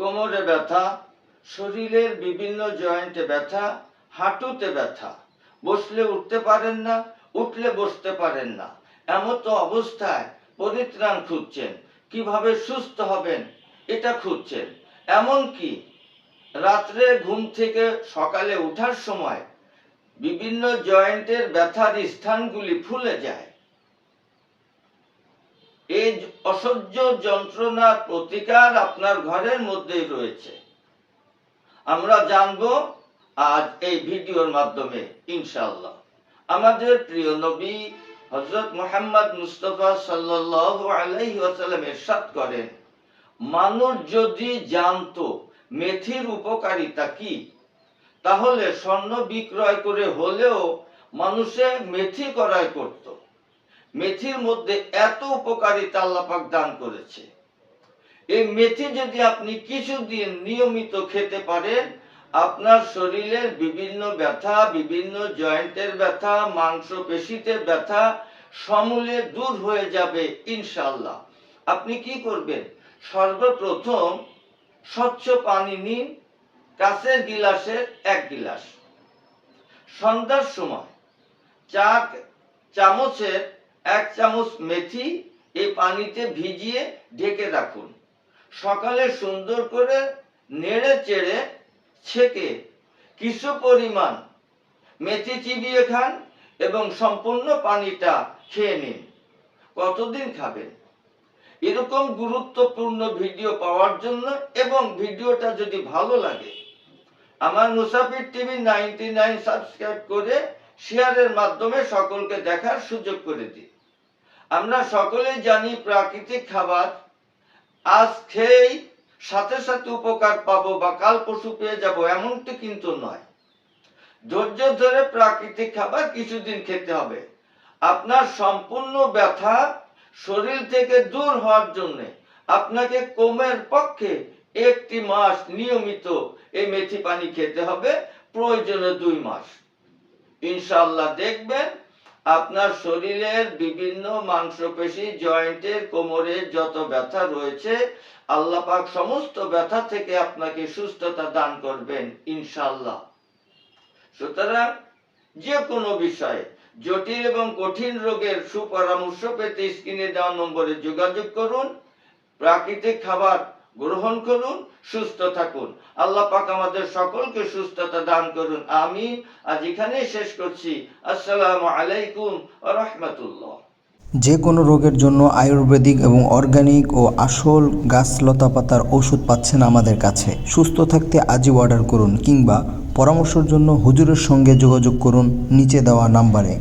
কোমরে ব্যথা, শরীরের বিভিন্ন জয়েন্টে ব্যথা, হাঁটুতে ব্যথা, বসলে উঠতে পারেন না, উঠলে বসতে পারেন না, এমতো অবস্থায় পরিত্রাণ খুঁজছেন, কিভাবে সুস্থ হবেন এটা খুঁজছেন। এমনকি রাত্রে ঘুম থেকে সকালে ওঠার সময় বিভিন্ন জয়েন্টের ব্যথার স্থানগুলি ফুলে যায়। এই অসহ্য যন্ত্রণার প্রতিকার আপনার ঘরের মধ্যেই রয়েছে। আমরা জানবো আজ এই ভিডিওর মাধ্যমে ইনশাআল্লাহ। আমাদের প্রিয় নবী হযরত মুহাম্মদ মুস্তাফা সাল্লাল্লাহু আলাইহি ওয়াসাল্লাম ইরশাদ করেন, মানুষ যদি জানতো মেথির উপকারিতা কি, তাহলে স্বর্ণ বিক্রয় করে হলেও মানুষে মেথি ক্রয় করত। মেথির মধ্যে এত উপকারিতা আল্লাহ পাক দান করেছে। এই মেথি যদি আপনি কিছুদিন নিয়মিত খেতে পারেন, আপনার শরীরের বিভিন্ন ব্যথা, বিভিন্ন জয়েন্টের ব্যথা, মাংসপেশিতে ব্যথা সমূলে দূর হয়ে যাবে ইনশাআল্লাহ। আপনি কি করবেন? সর্বপ্রথম স্বচ্ছ পানি নিন, কাঁচের গিলাসের 1 গিলাস। সন্ধ্যার সময় 4 চামচের 1 চামচ মেথি এই পানিতে ভিজিয়ে ঢেকে রাখুন। সকালে সুন্দর করে নেড়ে চেড়ে ছেঁকে কিছু পরিমাণ মেথি চিবিয়ে খান এবং সম্পূর্ণ পানিটা খেয়ে নিন। কতদিন খাবেন? এরকম গুরুত্বপূর্ণ ভিডিও পাওয়ার জন্য এবং ভিডিওটা যদি ভালো লাগে আমার মুসাফির টিভি 99 সাবস্ক্রাইব করে শেয়ারের মাধ্যমে সকলকে দেখার সুযোগ করে দিন। আমরা সকলেই জানি প্রাকৃতিক খাবার আজ খেয়েই সাথে সাথে উপকার পাবো বা কাল পরশু পেয়ে যাবো এমনটি কিন্তু নয়। ধৈর্য ধরে প্রাকৃতিক খাবার কিছুদিন খেতে হবে। আপনার সম্পূর্ণ ব্যথা শরীর থেকে দূর হওয়ার জন্য আপনাকে কমের পক্ষে 1 মাস নিয়মিত এই মেথি পানি খেতে হবে, প্রয়োজনে 2 মাস। ইনশাআল্লাহ দেখবেন আপনার শরীরের বিভিন্ন মাংসপেশি, জয়েন্টের, কোমরের যত ব্যথা রয়েছে আল্লাহ পাক সমস্ত ব্যথা থেকে আপনাকে সুস্থতা দান করবেন ইনশাআল্লাহ। সুতরাং যে কোনো বিষয়ে জটিল এবং কঠিন রোগের সুপরামর্শ পেতে স্ক্রিনে দেওয়া নম্বরে যোগাযোগ করুন। প্রাকৃতিক খাবার গ্রহণ করুন, সুস্থ থাকুন। আল্লাহ পাক আমাদের সকলকে সুস্থতা দান করুন, আমিন। আজ এখানেই শেষ করছি। আসসালামু আলাইকুম ওয়া রাহমাতুল্লাহ। যে কোনো রোগের জন্য আয়ুর্বেদিক এবং অর্গানিক ও আসল গাছ লতাপাতার ওষুধ পাচ্ছেন আমাদের কাছে। সুস্থ থাকতে আজই অর্ডার করুন কিংবা পরামর্শের জন্য হুজুরের সঙ্গে যোগাযোগ করুন নিচে দেওয়া নাম্বারে।